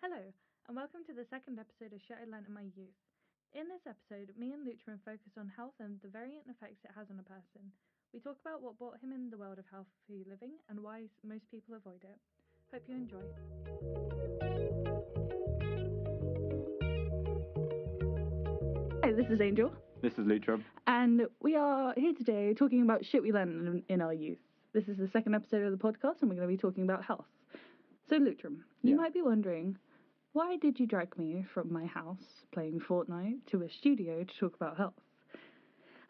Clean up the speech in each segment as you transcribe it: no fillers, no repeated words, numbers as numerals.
Hello, and welcome to the second episode of Shit I Learnt in My Youth. In this episode, me and Leutrims focus on health and the variant effects it has on a person. We talk about what brought him in the world of healthy living and why most people avoid it. Hope you enjoy. Hi, this is Angel. This is Leutrims. And we are here today talking about shit we learned in our youth. This is the second episode of the podcast, and we're going to be talking about health. So, Leutrims, you might be wondering, why did you drag me from my house playing Fortnite to a studio to talk about health?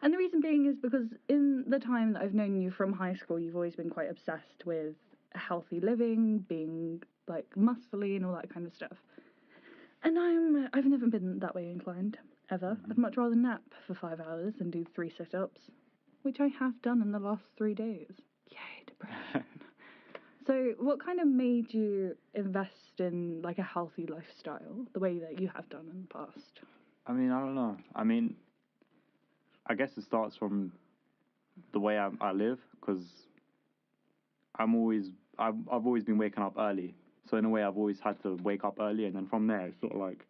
And the reason being is because in the time that I've known you from high school, you've always been quite obsessed with healthy living, being like muscly and all that kind of stuff. And I've never been that way inclined, ever. I'd much rather nap for 5 hours and do 3 sit-ups, which I have done in the last 3 days. Yay, depression. So what kind of made you invest in like a healthy lifestyle, the way that you have done in the past? I don't know. I guess it starts from the way I live, because I've always been waking up early. So in a way, I've always had to wake up early, and then from there, it's sort of like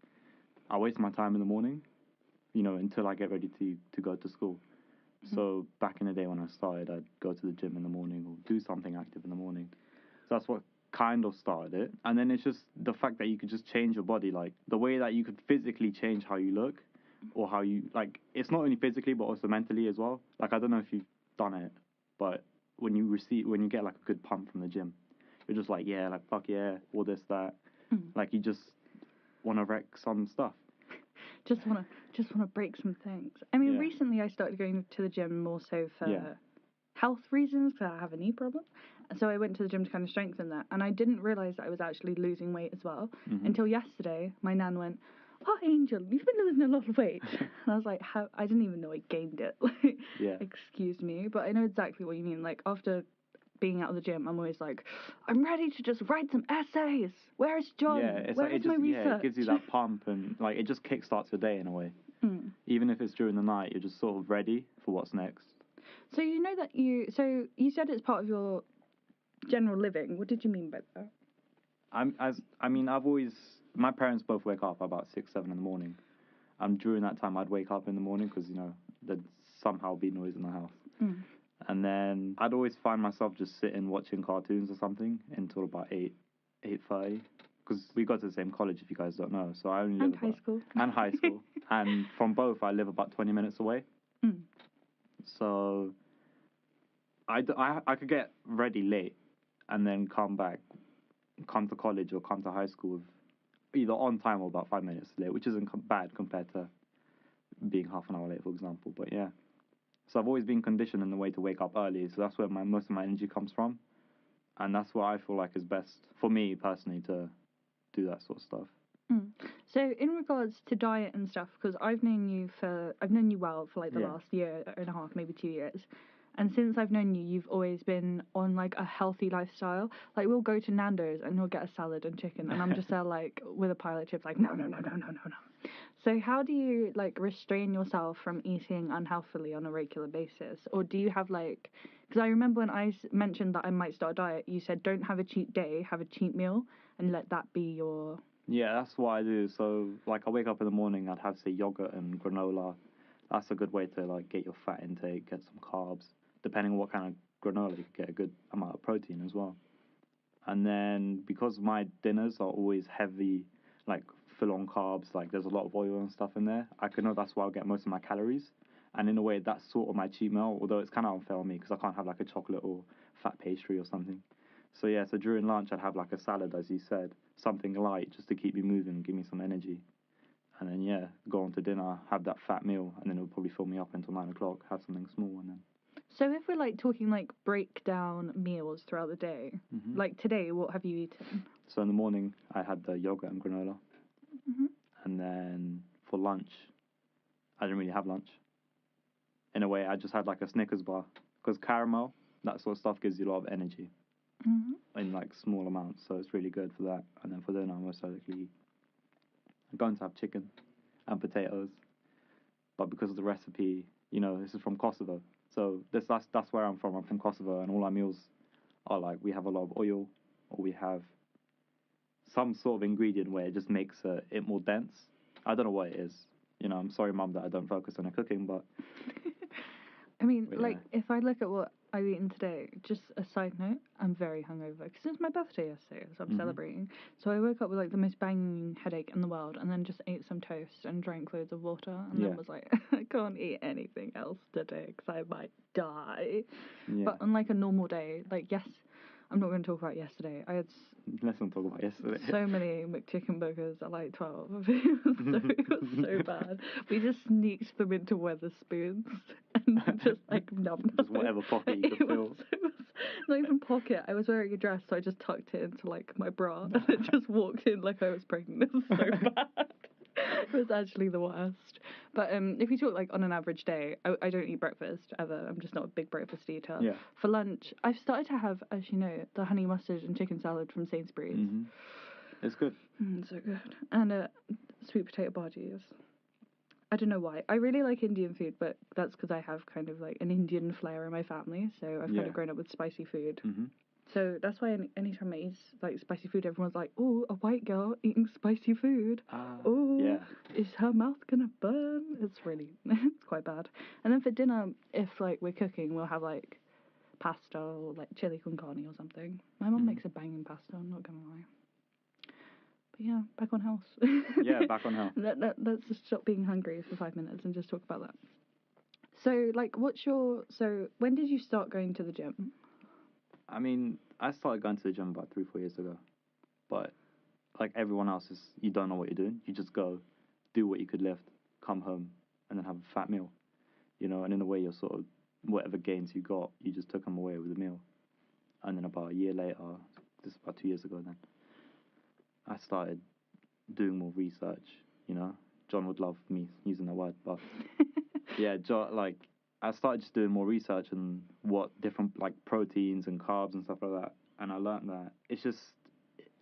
I waste my time in the morning, until I get ready to go to school. So back in the day when I started, I'd go to the gym in the morning or do something active in the morning. So that's what kind of started it. And then it's just the fact that you could just change your body, like the way that you could physically change how you look, or how you, like, it's not only physically but also mentally as well. Like, I don't know if you've done it, but when you get like a good pump from the gym, you're just like, yeah, like, fuck yeah, all this, that. Like, you just want to wreck some stuff. Just wanna break some things. I mean, recently I started going to the gym more so for health reasons, because I have a knee problem. So I went to the gym to kind of strengthen that, and I didn't realise that I was actually losing weight as well until yesterday. My nan went, "Oh, Angel, you've been losing a lot of weight." And I was like, "How?" I didn't even know I gained it. Excuse me, but I know exactly what you mean. Like, after being out of the gym, I'm always like, I'm ready to just write some essays. Where's John? Where's my research? Yeah, it gives you that pump, and like it just kickstarts your day in a way. Even if it's during the night, you're just sort of ready for what's next. So you said it's part of your general living. What did you mean by that? My parents both wake up about 6, 7 in the morning. During that time, I'd wake up in the morning because there'd somehow be noise in the house. And then I'd always find myself just sitting watching cartoons or something until about 8:30. Because we go to the same college, if you guys don't know. So I only live high school. And high school. And from both, I live about 20 minutes away. So I could get ready late and then come to college or come to high school either on time or about 5 minutes late, which isn't bad compared to being half an hour late, for example. But yeah. So I've always been conditioned in the way to wake up early. So that's where most of my energy comes from. And that's what I feel like is best for me personally to do that sort of stuff. So in regards to diet and stuff, because I've known you well for like the last year and a half, maybe 2 years. And since I've known you, you've always been on like a healthy lifestyle. Like, we'll go to Nando's and we'll get a salad and chicken, and I'm just there like with a pile of chips, like no. So how do you like restrain yourself from eating unhealthily on a regular basis? Or do you have like, because I remember when I mentioned that I might start a diet, you said don't have a cheat day, have a cheat meal, and let that be your... Yeah, that's what I do. So like I wake up in the morning, I'd have say yogurt and granola. That's a good way to like get your fat intake, get some carbs. Depending on what kind of granola, you can get a good amount of protein as well. And then because my dinners are always heavy, like full on carbs, like there's a lot of oil and stuff in there, I can know that's where I'll get most of my calories. And in a way, that's sort of my cheat meal, although it's kind of unfair on me because I can't have like a chocolate or fat pastry or something. So yeah, so during lunch, I'd have like a salad, as you said, something light just to keep me moving, give me some energy. And then yeah, go on to dinner, have that fat meal, and then it'll probably fill me up until 9 o'clock, have something small, and then... So if we're like talking like breakdown meals throughout the day, like today, what have you eaten? So in the morning, I had the yogurt and granola. And then for lunch, I didn't really have lunch. In a way, I just had like a Snickers bar. Because caramel, that sort of stuff gives you a lot of energy. In like small amounts, so it's really good for that. And then for dinner, I'm most likely going to have chicken and potatoes. But because of the recipe, this is from Kosovo. So that's where I'm from. I'm from Kosovo, and all our meals are like, we have a lot of oil, or we have some sort of ingredient where it just makes it more dense. I don't know what it is. You know, I'm sorry, Mum, that I don't focus on the cooking, but I mean, yeah. like, if I look at what I've eaten today, just a side note, I'm very hungover because it's my birthday yesterday, so I'm celebrating. So I woke up with like the most banging headache in the world, and then just ate some toast and drank loads of water, and then was like, I can't eat anything else today because I might die. Yeah. But on like a normal day, like, yes, I'm not going to talk about yesterday. I had Let's not talk about yesterday. so many McChicken burgers at like 12. It was so bad. We just sneaked them into Weatherspoons and just like numbed Just whatever pocket you could fill. It was not even pocket. I was wearing a dress, so I just tucked it into like my bra and it just walked in like I was pregnant. It was so bad. It was actually the worst. But if you talk like on an average day, I don't eat breakfast ever. I'm just not a big breakfast eater. Yeah. For lunch, I've started to have, as you know, the honey mustard and chicken salad from Sainsbury's. It's good. So good. And sweet potato bhajis. I don't know why. I really like Indian food, but that's because I have kind of like an Indian flair in my family. So I've kind of grown up with spicy food. So that's why anytime I eat like spicy food, everyone's like, "Oh, a white girl eating spicy food. Is her mouth gonna burn?" It's it's quite bad. And then for dinner, if like we're cooking, we'll have like pasta or like chili con carne or something. My mum makes a banging pasta. I'm not gonna lie. But yeah, back on health. Back on health. Let's just stop being hungry for 5 minutes and just talk about that. So like, when did you start going to the gym? I mean, I started going to the gym about 3-4 years ago, but like everyone else, you don't know what you're doing. You just go, do what you could lift, come home, and then have a fat meal, you know. And in a way, you're sort of whatever gains you got, you just took them away with the meal. And then about a year later, this is about 2 years ago, then I started doing more research. You know, John would love me using that word, but yeah, like. I started just doing more research on what different like proteins and carbs and stuff like that, and I learned that it's just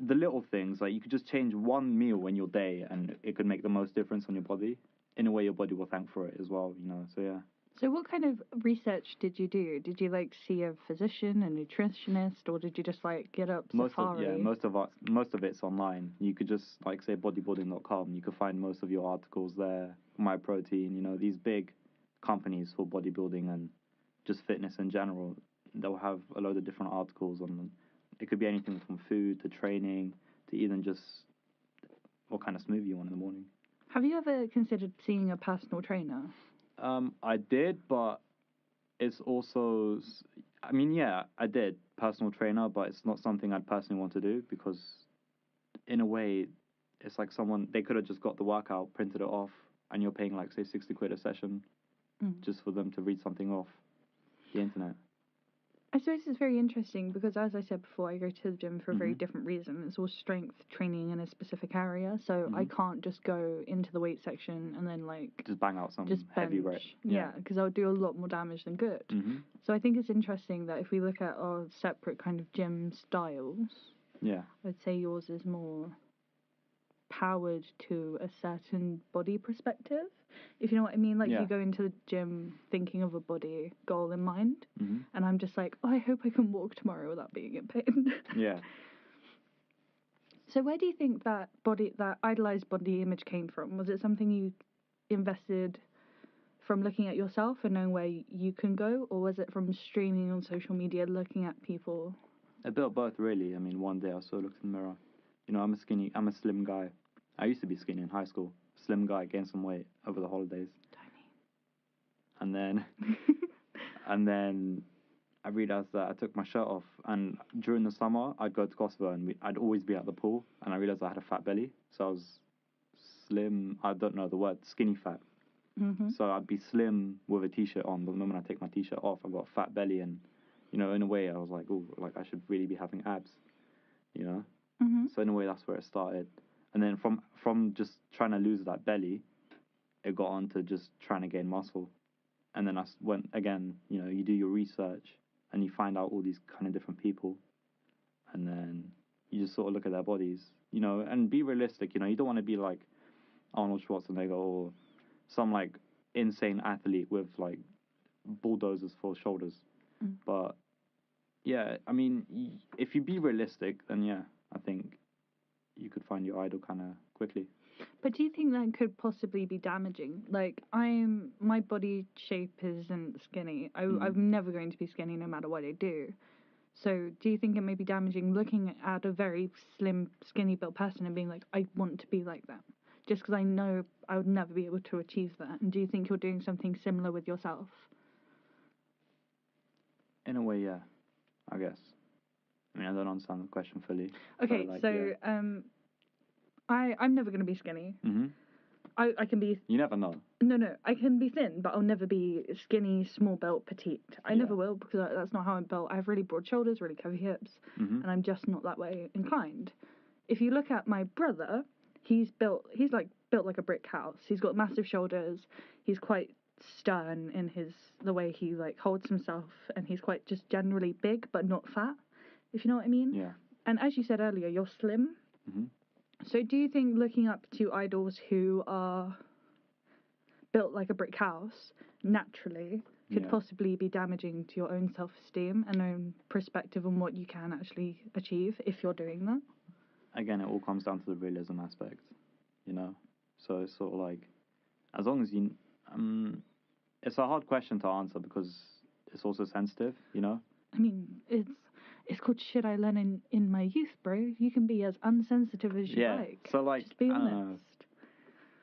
the little things. Like you could just change one meal in your day, and it could make the most difference on your body. In a way, your body will thank for it as well. You know, so yeah. So what kind of research did you do? Did you like see a physician, a nutritionist, or did you just like get up Safari? Most of it's online. You could just like say bodybuilding.com. You could find most of your articles there. MyProtein, you know, these big companies for bodybuilding and just fitness in general, they'll have a load of different articles on them. It could be anything from food to training to even just what kind of smoothie you want in the morning. Have you ever considered seeing a personal trainer? I did, but it's also, I mean, yeah, I did personal trainer, but it's not something I'd personally want to do because in a way it's like they could have just got the workout, printed it off, and you're paying like say 60 quid a session just for them to read something off the internet. I suppose it's very interesting because, as I said before, I go to the gym for a very different reason. It's all strength training in a specific area, so I can't just go into the weight section and then like just bang out some heavy rep. Yeah, because I'll do a lot more damage than good. So I think it's interesting that if we look at our separate kind of gym styles, I'd say yours is more powered to a certain body perspective, if you know what I mean. Like you go into the gym thinking of a body goal in mind, and I'm just like, oh, I hope I can walk tomorrow without being in pain. So where do you think that idolized body image came from? Was it something you invested from looking at yourself and knowing where you can go, or was it from streaming on social media, looking at people? A bit of both, really. I mean, one day I looked in the mirror. You know, I'm a slim guy. I used to be skinny in high school. Slim guy, gained some weight over the holidays. Tiny. And then I realized that I took my shirt off, and during the summer I'd go to Kosovo and I'd always be at the pool, and I realized I had a fat belly, so I was slim. I don't know the word, skinny fat. So I'd be slim with a t-shirt on, but the moment I take my t-shirt off, I've got a fat belly, and you know, in a way, I was like, oh, like I should really be having abs, you know. So in a way, that's where it started. And then from just trying to lose that belly, it got on to just trying to gain muscle. And then I went again, you know, you do your research and you find out all these kind of different people. And then you just sort of look at their bodies, you know, and be realistic. You know, you don't want to be like Arnold Schwarzenegger or some like insane athlete with like bulldozers for shoulders. But yeah, I mean, if you be realistic, then yeah, I think you could find your idol kind of quickly. But do you think that could possibly be damaging? Like, my body shape isn't skinny. I'm never going to be skinny no matter what I do. So do you think it may be damaging looking at a very slim, skinny built person and being like, I want to be like that? Just because I know I would never be able to achieve that. And do you think you're doing something similar with yourself? In a way, yeah, I guess. I mean, I don't understand the question fully. Okay, I'm never going to be skinny. Mm-hmm. I can be... You never know. No, I can be thin, but I'll never be skinny, small built, petite. I never will, because that's not how I'm built. I have really broad shoulders, really curvy hips, and I'm just not that way inclined. If you look at my brother, he's built like a brick house. He's got massive shoulders. He's quite stern in the way he like holds himself, and he's quite just generally big, but not fat, if you know what I mean. Yeah. And as you said earlier, you're slim. Mm-hmm. So do you think looking up to idols who are built like a brick house naturally could possibly be damaging to your own self-esteem and own perspective on what you can actually achieve if you're doing that? Again, it all comes down to the realism aspect, you know? So it's sort of like, as long as you... it's a hard question to answer because it's also sensitive, you know? I mean, it's called shit I learned in my youth, bro. You can be as unsensitive as you like. So like, just be I honest. don't know.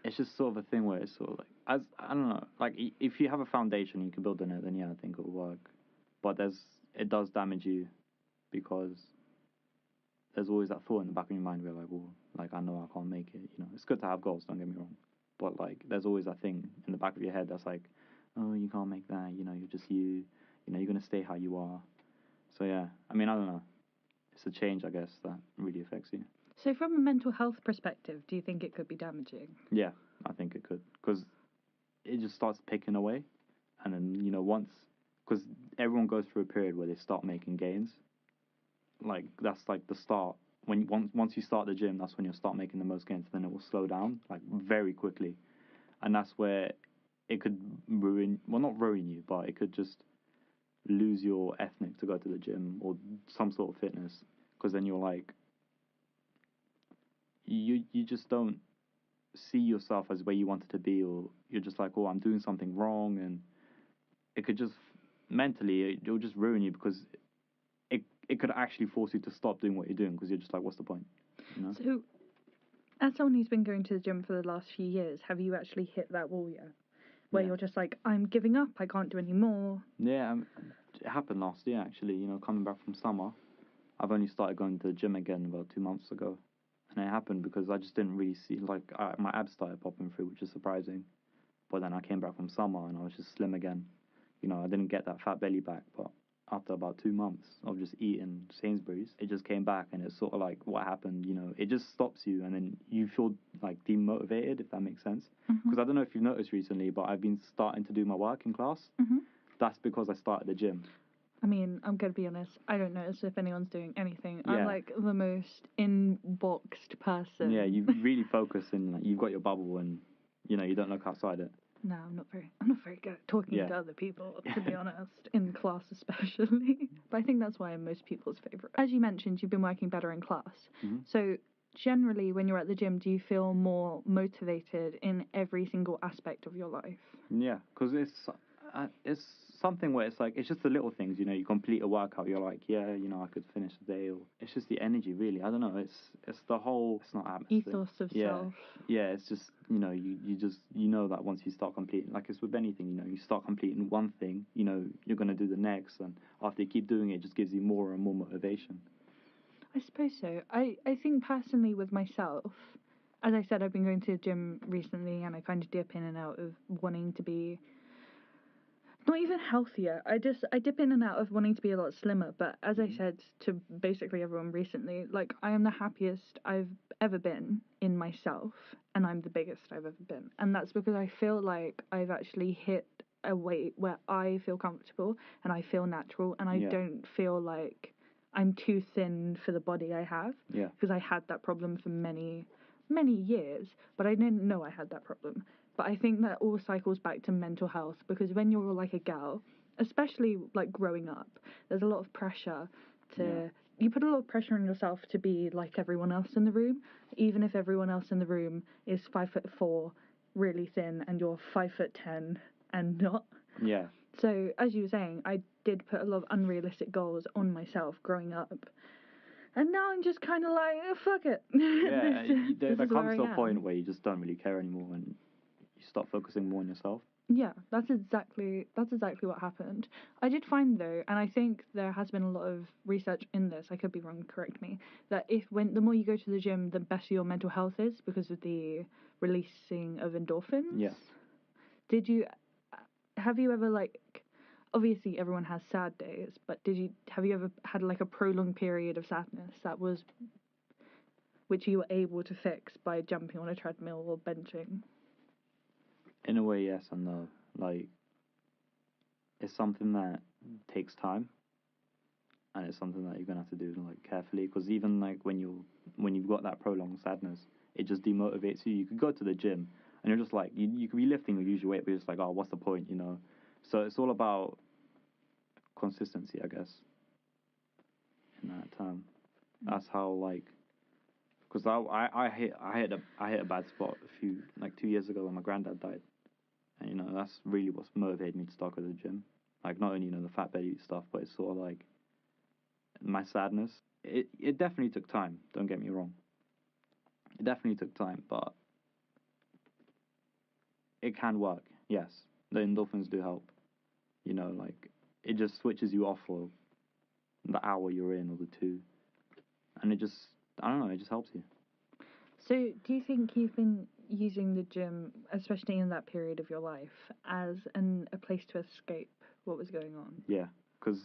It's just sort of a thing where it's sort of like, I don't know, like if you have a foundation you can build on it, then yeah, I think it'll work. But it does damage you because there's always that thought in the back of your mind where like, well, like I know I can't make it. You know, it's good to have goals, don't get me wrong, but like there's always that thing in the back of your head that's like, oh, you can't make that. You know, you're just you. You know, you're gonna stay how you are. So yeah, I mean, I don't know. It's a change, I guess, that really affects you. So from a mental health perspective, do you think it could be damaging? Yeah, I think it could, because it just starts picking away, and then, you know, because everyone goes through a period where they start making gains. Like, that's like the start. Once you start the gym, that's when you'll start making the most gains, then it will slow down, like, very quickly. And that's where it could not ruin you, but it could just lose your ethnic to go to the gym or some sort of fitness, because then you're like, you just don't see yourself as where you wanted to be, or you're just like, oh, I'm doing something wrong, and it could just mentally it'll just ruin you, because it could actually force you to stop doing what you're doing, because you're just like, what's the point, you know? So as someone who's been going to the gym for the last few years, have you actually hit that wall yet where you're just like, I'm giving up, I can't do any more? Yeah, it happened last year actually, you know, coming back from summer. I've only started going to the gym again about 2 months ago. And it happened because I just didn't really see, like, my abs started popping through, which is surprising. But then I came back from summer and I was just slim again. You know, I didn't get that fat belly back, but after about 2 months of just eating Sainsbury's, it just came back, and it's sort of like, what happened, you know, it just stops you, and then you feel, like, demotivated, if that makes sense. Because I don't know if you've noticed recently, but I've been starting to do my work in class. That's because I started the gym. I mean, I'm going to be honest, I don't notice if anyone's doing anything. I'm like the most inboxed person. Yeah, you really focus, and like, you've got your bubble, and, you know, you don't look outside it. No, I'm not very good at talking to other people, to be honest, in class especially. But I think that's why I'm most people's favourite. As you mentioned, you've been working better in class. So generally, when you're at the gym, do you feel more motivated in every single aspect of your life? Yeah, because it's something where it's like, it's just the little things, you know, you complete a workout, you're like, yeah, you know, I could finish the day, or it's just the energy, really. I don't know, it's the whole, it's not atmosphere. Ethos of self. Yeah, it's just, you know, you know that once you start completing, like it's with anything, you know, you start completing one thing, you know, you're going to do the next, and after you keep doing it, it just gives you more and more motivation. I suppose so. I think personally with myself, as I said, I've been going to the gym recently, and I kind of dip in and out of wanting to be not even healthier. I dip in and out of wanting to be a lot slimmer. But as I said to basically everyone recently, like, I am the happiest I've ever been in myself, and I'm the biggest I've ever been. And that's because I feel like I've actually hit a weight where I feel comfortable and I feel natural, and I don't feel like I'm too thin for the body I have. Yeah. Because I had that problem for many, many years, but I didn't know I had that problem. But I think that all cycles back to mental health, because when you're like a gal, especially like growing up, there's a lot of pressure to you put a lot of pressure on yourself to be like everyone else in the room, even if everyone else in the room is 5'4", really thin, and you're 5'10" and not. Yeah. So as you were saying, I did put a lot of unrealistic goals on myself growing up, and now I'm just kind of like, fuck it. Yeah, there comes to a point am. where you just don't really care anymore, and you start focusing more on yourself. Yeah, that's exactly what happened. I did find though, and I think there has been a lot of research in this, I could be wrong, correct me, that the more you go to the gym, the better your mental health is because of the releasing of endorphins. Yeah. Have you ever, like, obviously everyone has sad days, but have you ever had like a prolonged period of sadness which you were able to fix by jumping on a treadmill or benching? In a way, yes and no. Like, it's something that takes time, and it's something that you're gonna have to do like carefully. Because even like when you've got that prolonged sadness, it just demotivates you. You could go to the gym and you're just like you could be lifting or use your weight, but you're just like, oh, what's the point, you know? So it's all about consistency, I guess. In that term, that's how, like, because I hit a bad spot 2 years ago when my granddad died. And, you know, that's really what's motivated me to start with the gym. Like, not only, you know, the fat belly stuff, but it's sort of like my sadness. It definitely took time, don't get me wrong. It definitely took time, but it can work, yes. The endorphins do help. You know, like, it just switches you off for the hour you're in or the two. And it just, I don't know, it just helps you. So, do you think you've been using the gym, especially in that period of your life, as a place to escape what was going on? Yeah, because,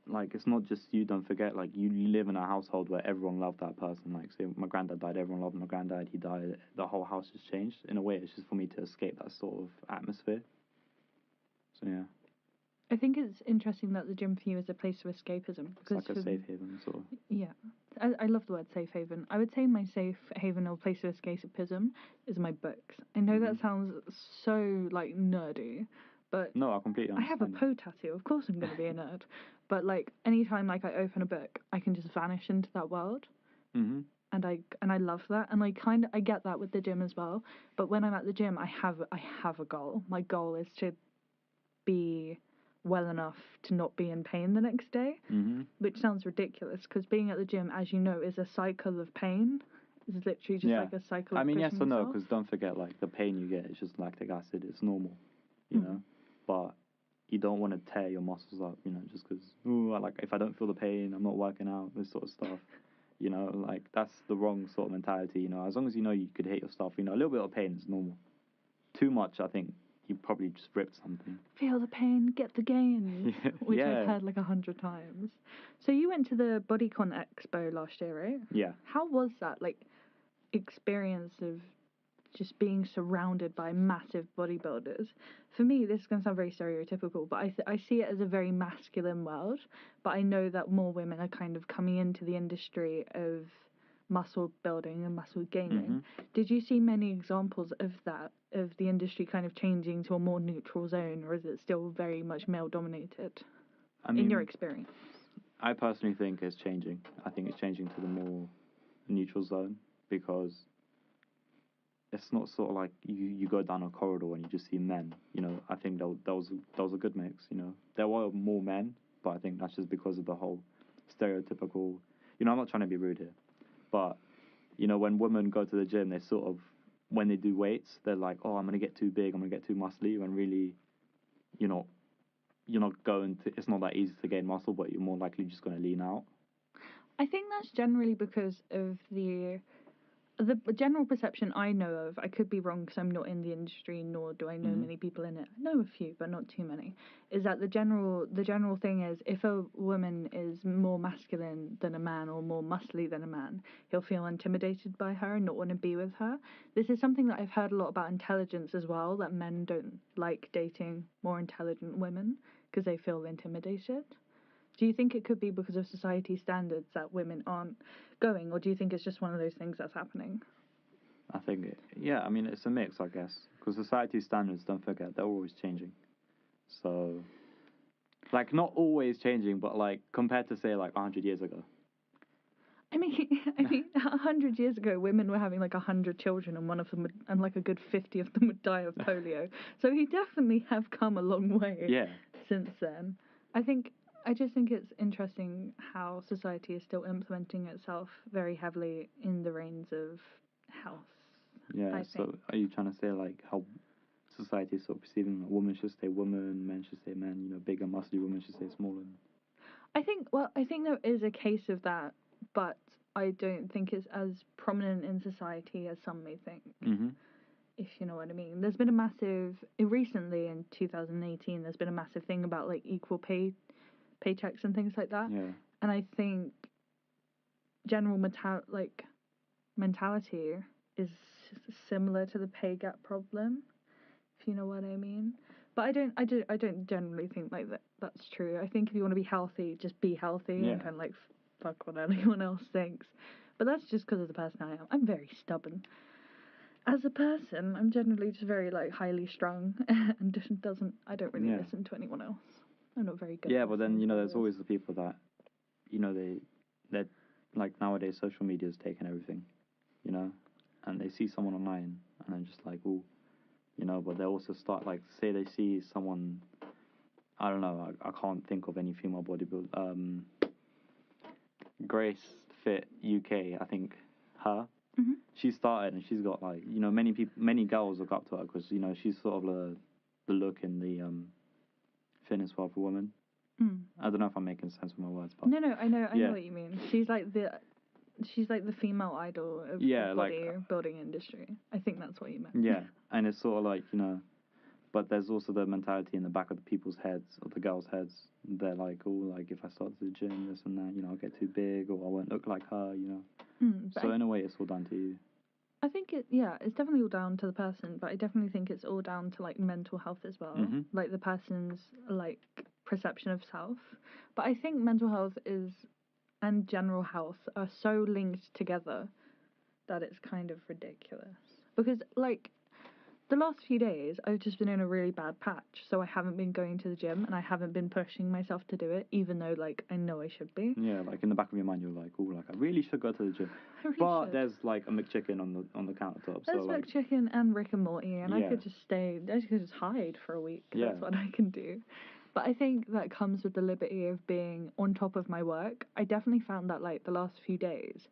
like, it's not just you, don't forget, like, you live in a household where everyone loved that person. Like, say, my granddad died, everyone loved my granddad, he died, the whole house has changed. In a way, it's just for me to escape that sort of atmosphere. So, yeah. I think it's interesting that the gym for you is a place of escapism. It's like a safe haven, sort of. Yeah. I love the word safe haven. I would say my safe haven or place of escapism is my books. I know that sounds so, like, nerdy, but no, I completely understand. I have a Poe tattoo. Of course I'm going to be a nerd. But, like, anytime, like, I open a book, I can just vanish into that world. Mm-hmm. And I love that. And I get that with the gym as well. But when I'm at the gym, I have a goal. My goal is to be well enough to not be in pain the next day, which sounds ridiculous because being at the gym, as you know, is a cycle of pain. It's literally just like a cycle of yes or no, yourself. because don't forget, like, the pain you get is just lactic acid. It's normal, you know, but you don't want to tear your muscles up, you know, just because, like, if I don't feel the pain, I'm not working out, this sort of stuff. You know, like, that's the wrong sort of mentality, you know. As long as you know you could hit your stuff, you know, a little bit of pain is normal. Too much, I think, you probably just ripped something. Feel the pain, get the gains, which I've heard like 100 times. So you went to the BodyCon Expo last year, right? Yeah. How was that, like, experience of just being surrounded by massive bodybuilders? For me, this is going to sound very stereotypical, but I see it as a very masculine world. But I know that more women are kind of coming into the industry of muscle building and muscle gaining. Did you see many examples of that, of the industry kind of changing to a more neutral zone, or is it still very much male dominated? I mean, in your experience? I personally think it's changing. I think it's changing to the more neutral zone, because it's not sort of like you go down a corridor and you just see men. You know, I think that was a good mix. You know, there were more men, but I think that's just because of the whole stereotypical. You know, I'm not trying to be rude here, but, you know, when women go to the gym, they sort of, when they do weights, they're like, oh, I'm gonna get too big, I'm gonna get too muscly, when really, you're not going to. It's not that easy to gain muscle, but you're more likely just gonna lean out. I think that's generally because of the general perception I know of. I could be wrong because I'm not in the industry, nor do I know many people in it. I know a few, but not too many. Is that the general thing is, if a woman is more masculine than a man or more muscly than a man, he'll feel intimidated by her and not want to be with her. This is something that I've heard a lot about intelligence as well, that men don't like dating more intelligent women because they feel intimidated. Do you think it could be because of society standards that women aren't going, or do you think it's just one of those things that's happening? I think, I mean, it's a mix, I guess, because society standards, don't forget, they're always changing. So, like, not always changing, but, like, compared to, say, like, 100 years ago, I mean, 100 years ago, women were having like 100 children, and and like a good 50 of them would die of polio. So he definitely have come a long way since then. I just think it's interesting how society is still implementing itself very heavily in the reins of health. Yeah. So are you trying to say like how society is sort of perceiving women should stay women, men should stay men? You know, bigger, muscly women should stay smaller. I think there is a case of that, but I don't think it's as prominent in society as some may think. Mm-hmm. If you know what I mean. There's been a massive recently in 2018. There's been a massive thing about like equal paychecks and things like that. Yeah. And I think general mentality is similar to the pay gap problem, if you know what I mean. But I don't generally think like that's true. I think if you want to be healthy, just be healthy and kind of like fuck what anyone else thinks. But that's just because of the person I am. I'm very stubborn. As a person, I'm generally just very like highly strung and I don't really listen to anyone else. I'm not very good. Yeah, but then there's always the people that they're like nowadays social media's taken everything, and they see someone online and they're just like, ooh, but they also start like say they see someone, I don't know, I can't think of any female bodybuilder. Grace Fit UK, I think her. Mm-hmm. She started and she's got like many girls look up to her because she's sort of the look in the fitness world for women. I don't know if I'm making sense with my words, but no, I know what you mean. She's like the female idol of the bodybuilding industry. I think that's what you meant. Yeah, and it's sort of like but there's also the mentality in the back of the people's heads, of the girls' heads. They're like, oh, like if I start to the gym, this and that, I'll get too big, or I won't look like her, So in a way, it's all down to you. I think it's definitely all down to the person, but I definitely think it's all down to like mental health as well, like the person's like perception of self. But I think mental health and general health are so linked together that it's kind of ridiculous. Because like the last few days, I've just been in a really bad patch, so I haven't been going to the gym and I haven't been pushing myself to do it, even though like I know I should be. Yeah, like in the back of your mind, you're like, oh, like I really should go to the gym. But there's like a McChicken on the countertop. There's so, like, McChicken and Rick and Morty, and I could just hide for a week. Yeah. That's what I can do. But I think that comes with the liberty of being on top of my work. I definitely found that like the last few days,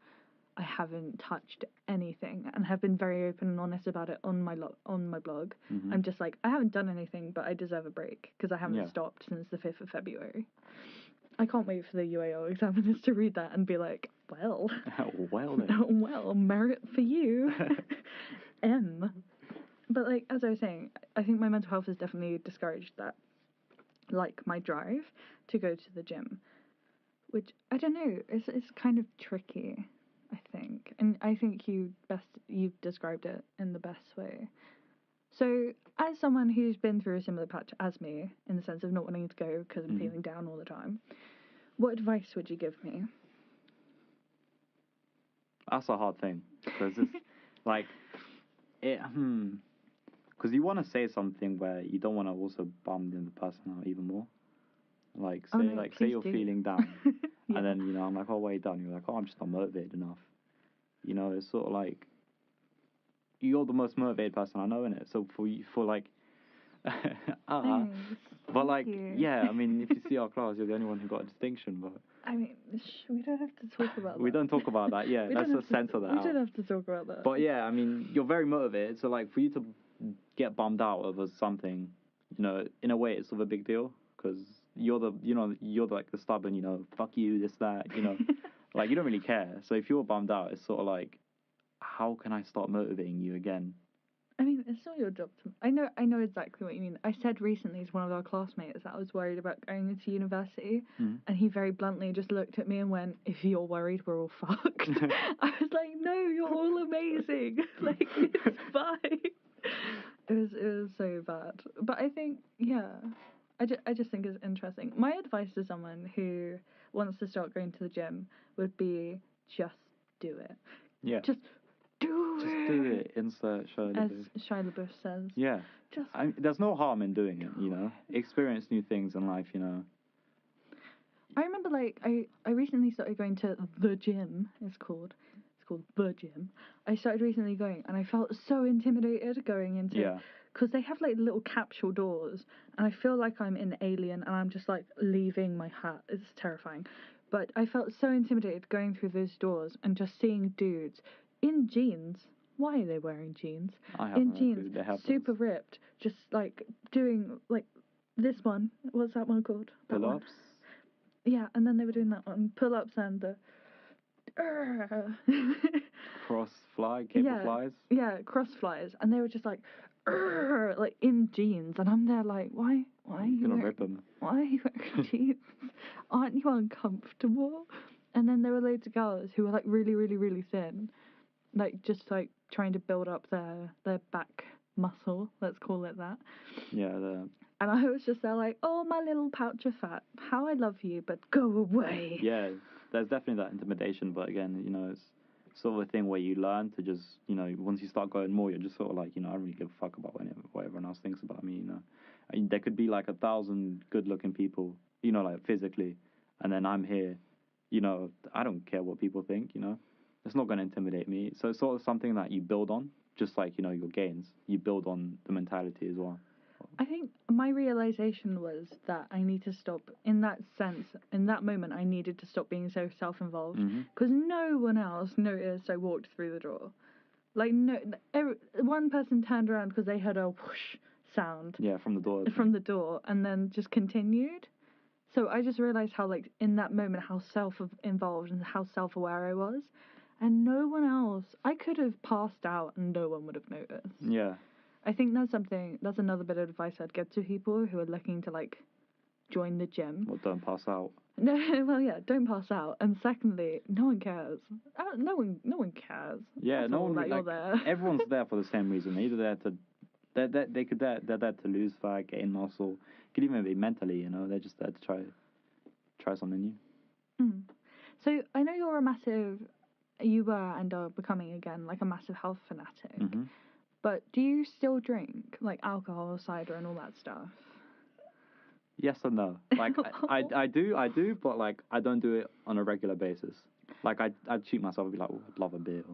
I haven't touched anything and have been very open and honest about it on my blog. Mm-hmm. I'm just like, I haven't done anything, but I deserve a break because I haven't stopped since the 5th of February. I can't wait for the UAL examiners to read that and be like, well, well, merit for you. But like, as I was saying, I think my mental health has definitely discouraged that, like my drive to go to the gym, which I don't know, it's kind of tricky, I think, and I think you've described it in the best way. So, as someone who's been through a similar patch as me, in the sense of not wanting to go because I'm feeling down all the time, what advice would you give me? That's a hard thing because it's like it. Because you want to say something where you don't want to also bum the person out even more. Like say you're feeling down, and then I'm like, oh, why are you down? You're like, oh, I'm just not motivated enough. It's sort of like you're the most motivated person I know in it. So for like, but like, yeah, I mean, if you see our class, you're the only one who got a distinction. But I mean, we don't have to talk about that. We don't talk about that. Yeah, let's just censor that. We don't have to talk about that. But yeah, I mean, you're very motivated. So like, for you to get bummed out over something, in a way, it's sort of a big deal because you're like the stubborn, fuck you, this, that, like you don't really care. So if you're bummed out, it's sort of like, how can I start motivating you again? I mean, it's not your job to... I know exactly what you mean. I said recently to one of our classmates that I was worried about going into university, and he very bluntly just looked at me and went, if you're worried, we're all fucked. I was like, no, you're all amazing. Like, it's fine. It was so bad. But I think, I just think it's interesting. My advice to someone who wants to start going to the gym would be just do it. Yeah. Just do it. Insert Shia LaBeouf. As Shia LaBeouf says. Yeah. There's no harm in doing it, Experience new things in life, I remember, like, I recently started going to the gym, it's called the gym. I started recently going, and I felt so intimidated going into... Yeah. Because they have, like, little capsule doors, and I feel like I'm in Alien, and I'm just, like, leaving my hat. It's terrifying. But I felt so intimidated going through those doors and just seeing dudes in jeans. Why are they wearing jeans? I In haven't jeans, they have super those. ripped, just, like, doing, like, this one. What's that one called? That one. Pull-ups. Yeah, and then they were doing that on pull-ups and the... Cross fly, cable flies. Yeah, cross flies. And they were just like in jeans. And I'm there like, why are you gonna wearing... rip them. Why are you wearing jeans? Aren't you uncomfortable? And then there were loads of girls who were like really, really, really thin. Like just like trying to build up their back muscle, let's call it that. Yeah, And I was just there like, oh, my little pouch of fat, how I love you, but go away. Yeah, there's definitely that intimidation, but again, you know, it's sort of a thing where you learn to just, you know, once you start going more, you're just sort of like, you know, I don't really give a fuck about what everyone else thinks about me, you know. I mean, there could be like 1,000 good-looking people, you know, like physically, and then I'm here, you know, I don't care what people think, you know. It's not going to intimidate me. So it's sort of something that you build on, just like, you know, your gains. You build on the mentality as well. I think my realization was that I need to stop, in that sense, in that moment, I needed to stop being so self-involved. Because no one else noticed I walked through the door. Like, no, one person turned around because they heard a whoosh sound. Yeah, from the door. From the door, and then just continued. So I just realized how, like, in that moment, how self-involved and how self-aware I was. And no one else, I could have passed out and no one would have noticed. Yeah. I think that's another bit of advice I'd give to people who are looking to, like, join the gym. Well, don't pass out. No, well, yeah, don't pass out. And secondly, no one cares. No one cares. Yeah, That's no all one. that Like, you're there. everyone's there for the same reason. They're either there to, they're there to lose fat, gain muscle. Could even be mentally, you know. They're just there to try something new. So I know you were and are becoming again like a massive health fanatic. But do you still drink like alcohol, cider, and all that stuff? Yes and no. Like I do, but like I don't do it on a regular basis. Like I'd treat myself and be like, oh, I'd love a beer.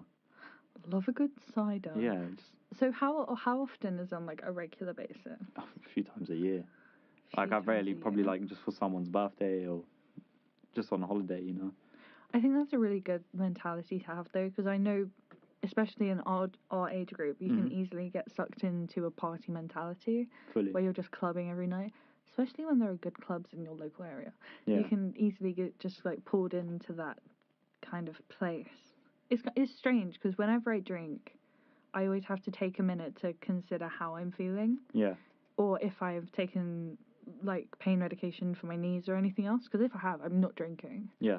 Love a good cider. Yeah. So how often is on like a regular basis? A few times a year. Like I've rarely, probably like just for someone's birthday or just on a holiday, you know. I think that's a really good mentality to have though, because I know, especially in our age group, you can easily get sucked into a party mentality. Fully. Where you're just clubbing every night. Especially when there are good clubs in your local area. Yeah. You can easily get just like pulled into that kind of place. It's strange because whenever I drink, I always have to take a minute to consider how I'm feeling. Yeah. Or if I've taken like pain medication for my knees or anything else. Because if I have, I'm not drinking. Yeah.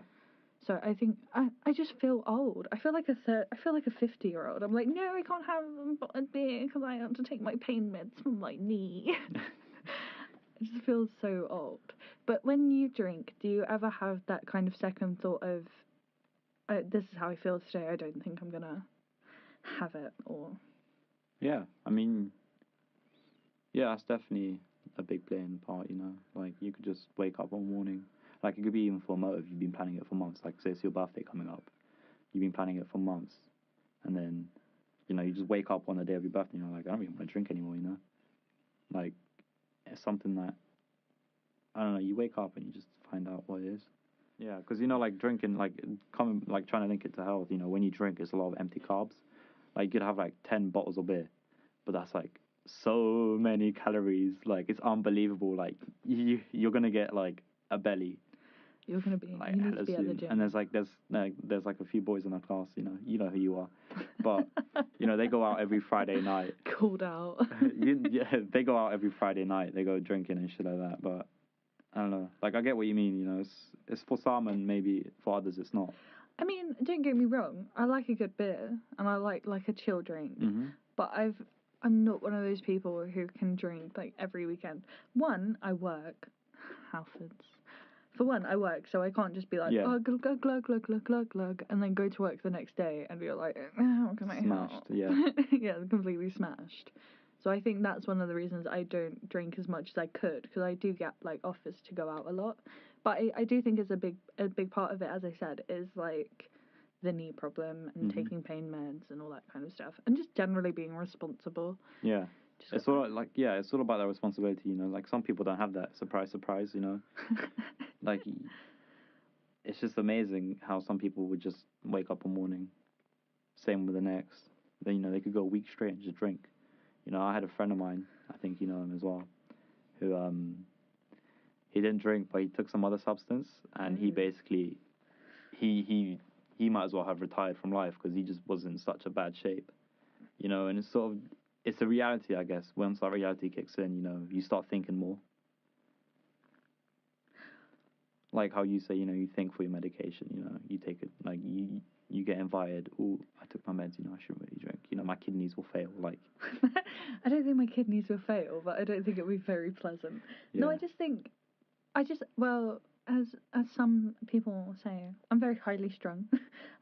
So I think I just feel old. I feel like I feel like a 50-year-old. I'm like, no, I can't have a beer because I have to take my pain meds for my knee. It just feels so old. But when you drink, do you ever have that kind of second thought of, this is how I feel today, I don't think I'm going to have it, or... Yeah, I mean, yeah, that's definitely a big playing part, you know. Like, you could just wake up one morning. Like, it could be even for a motive. You've been planning it for months. Like, say it's your birthday coming up. You've been planning it for months. And then, you know, you just wake up on the day of your birthday and you're like, I don't even want to drink anymore, you know. Like, it's something that, I don't know, you wake up and you just find out what it is. Yeah, because, you know, like, drinking, like, trying to link it to health, you know, when you drink, it's a lot of empty carbs. Like, you could have, like, 10 bottles of beer, but that's, like, so many calories. Like, it's unbelievable. Like, you're going to get, like, a belly. You're going to be, like, you need to be at the gym. And there's like a few boys in our class, you know who you are. But, you know, they go out every Friday night. Called out. Yeah, they go out every Friday night. They go drinking and shit like that. But, I don't know. Like, I get what you mean, you know. It's for some and maybe for others it's not. I mean, don't get me wrong. I like a good beer and I like a chill drink. But I'm not one of those people who can drink like every weekend. One, I work. Halfords. For one, I work, so I can't just be like, oh, glug, glug, glug, glug, glug, glug, glug, and then go to work the next day and be like, how can I help? Smashed, yeah. Yeah, completely smashed. So I think that's one of the reasons I don't drink as much as I could, because I do get, like, offers to go out a lot. But I do think it's a big part of it, as I said, is like the knee problem and taking pain meds and all that kind of stuff, and just generally being responsible. Yeah. It's all like, it's all about that responsibility, you know. Like, some people don't have that. Surprise, surprise, you know. Like, it's just amazing how some people would just wake up one morning, same with the next. Then, you know, they could go a week straight and just drink. You know, I had a friend of mine, I think you know him as well, who he didn't drink, but he took some other substance, and he basically he might as well have retired from life because he just was in such a bad shape, you know. And it's a reality, I guess. Once that reality kicks in, you know, you start thinking more. Like how you say, you know, you think for your medication, you know, you take it, like you get invited. Oh, I took my meds, you know, I shouldn't really drink. You know, my kidneys will fail. Like, I don't think my kidneys will fail, but I don't think it'll be very pleasant. Yeah. No, well, as some people say, I'm very highly strung.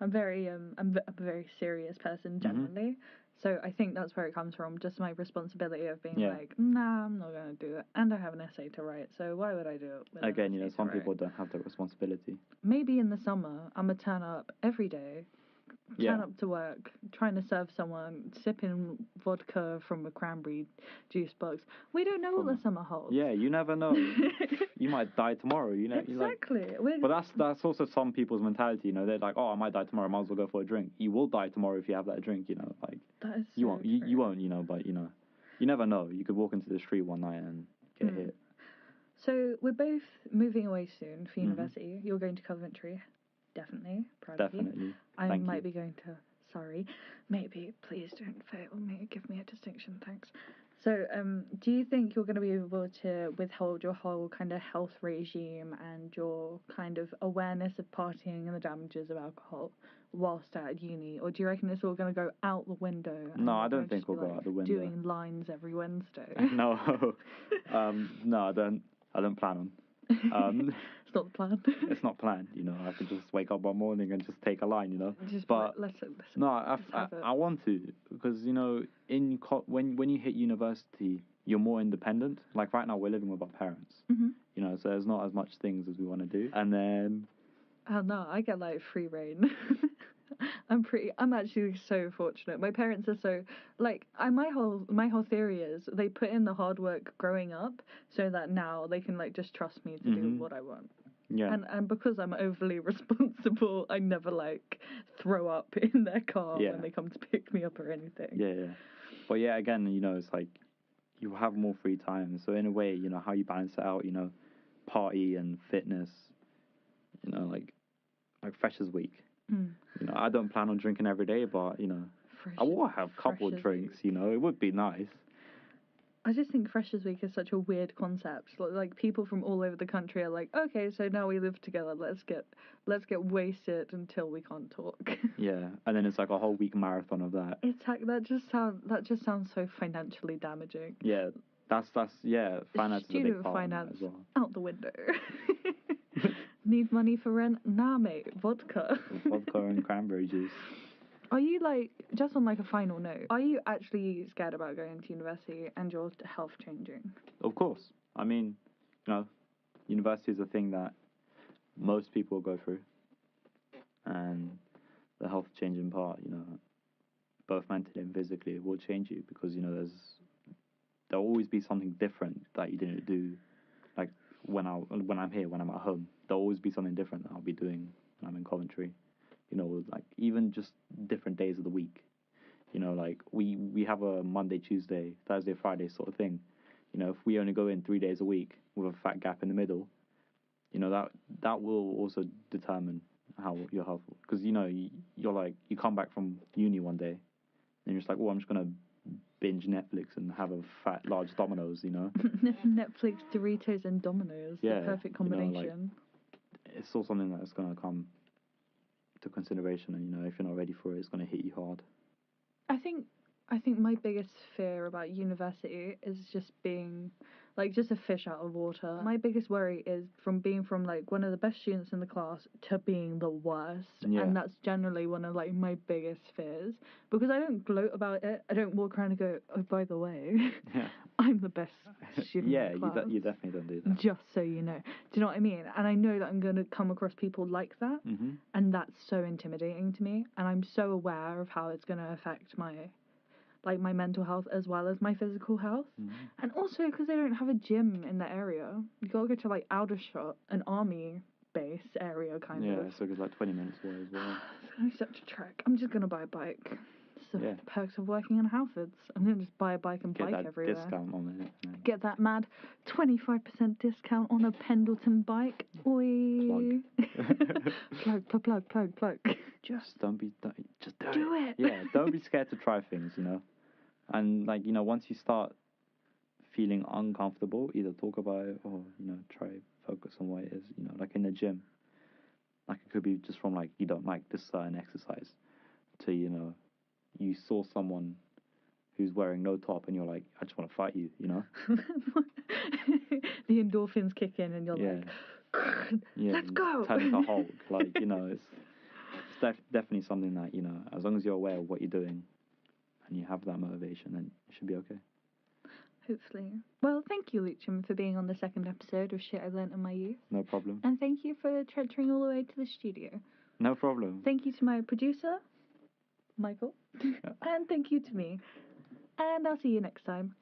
I'm a very serious person generally. So I think that's where it comes from, just my responsibility of being like, nah, I'm not going to do it. And I have an essay to write, so why would I do it? Again, you know, some people don't have that responsibility. Maybe in the summer, I'm going to turn up every day, turn up to work, trying to serve someone, sipping vodka from a cranberry juice box. We don't know what the summer holds. Yeah, you never know. You might die tomorrow, you know. Exactly. But that's also some people's mentality, you know. They're like, oh, I might die tomorrow, I might as well go for a drink. You will die tomorrow if you have that drink, you know. Like, that is you won't, you won't, you know. But you know, you never know. You could walk into the street one night and get hit. So we're both moving away soon for university. You're going to Coventry, definitely. Proud of you. I might be going to Surrey. Maybe. Please don't fail me. Give me a distinction, thanks. So, do you think you're going to be able to withhold your whole kind of health regime and your kind of awareness of partying and the damages of alcohol whilst at uni, or do you reckon it's all going to go out the window? No, I don't think we'll go out the window. Doing lines every Wednesday. No, no, I don't plan on. It's not the plan. It's not planned, you know. I could just wake up one morning and just take a line, you know. But listen, no, I want to, because you know, when you hit university, you're more independent. Like right now, we're living with our parents, you know, so there's not as much things as we want to do. And then, oh no, I get like free reign. I'm actually so fortunate. My parents are so, like, my whole theory is they put in the hard work growing up so that now they can like just trust me to do what I want. Yeah. And because I'm overly responsible, I never like throw up in their car when they come to pick me up or anything. Yeah. But yeah, again, you know, it's like you have more free time. So in a way, you know, how you balance it out, you know, party and fitness, you know, like Freshers Week. You know, I don't plan on drinking every day, but you know, I will have a couple of drinks. You know, it would be nice. I just think Freshers Week is such a weird concept. Like people from all over the country are like, okay, so now we live together. Let's get wasted until we can't talk. Yeah, and then it's like a whole week marathon of that. That just sounds so financially damaging. Yeah, that's finance is a big part finance as well. Out the window. Need money for rent? Nah, mate. Vodka. Vodka and cranberry juice. Are you, like, just on, like, a final note, are you actually scared about going to university and your health changing? Of course. I mean, you know, university is a thing that most people go through. And the health changing part, you know, both mentally and physically, will change you because, you know, there'll always be something different that you didn't do. Like, when I'm here, when I'm at home, there'll always be something different that I'll be doing when I'm in Coventry. You know, like even just different days of the week. You know, like we have a Monday, Tuesday, Thursday, Friday sort of thing. You know, if we only go in 3 days a week with a fat gap in the middle, you know, that will also determine how your health. Because you know, you're like you come back from uni one day, and you're just like, oh, I'm just gonna binge Netflix and have a fat large Domino's, you know. Netflix, Doritos, and Domino's. The perfect combination. You know, like, it's still something that's gonna come to consideration, and you know, if you're not ready for it, it's gonna hit you hard. I think I think my biggest fear about university is just being like just a fish out of water. My biggest worry is from being from like one of the best students in the class to being the worst. Yeah. And that's generally one of like my biggest fears. Because I don't gloat about it. I don't walk around and go, oh, by the way, Yeah. I'm the best student Yeah, in the class. you definitely don't do that. Just so you know. Do you know what I mean? And I know that I'm going to come across people like that. Mm-hmm. And that's so intimidating to me. And I'm so aware of how it's going to affect my mental health as well as my physical health. Mm-hmm. And also because they don't have a gym in the area. You gotta go to like Aldershot, an army base area kind of. Yeah, so it's like 20 minutes away as well. It's gonna be such a trek. I'm just gonna buy a bike. It's the Yeah. perks of working in Halfords. I'm gonna just buy a bike and Get bike that everywhere. discount on it. And Get that mad 25% discount on a Pendleton bike. Oi. Plug. just just do it. Yeah, don't be scared to try things, you know. And like, you know, once you start feeling uncomfortable, either talk about it or, you know, try focus on what it is, you know, like in the gym. Like it could be just from like you don't like this certain exercise to, you know, you saw someone who's wearing no top and you're like, I just want to fight you, you know? The endorphins kick in and you're like, let's go. Turn into Hulk. Like, you know, it's definitely something that, you know, as long as you're aware of what you're doing and you have that motivation, then it should be okay. Hopefully. Well, thank you, Leutrims, for being on the second episode of Shit I Learnt in My Youth. No problem. And thank you for treachery all the way to the studio. No problem. Thank you to my producer, Michael. And thank you to me. And I'll see you next time.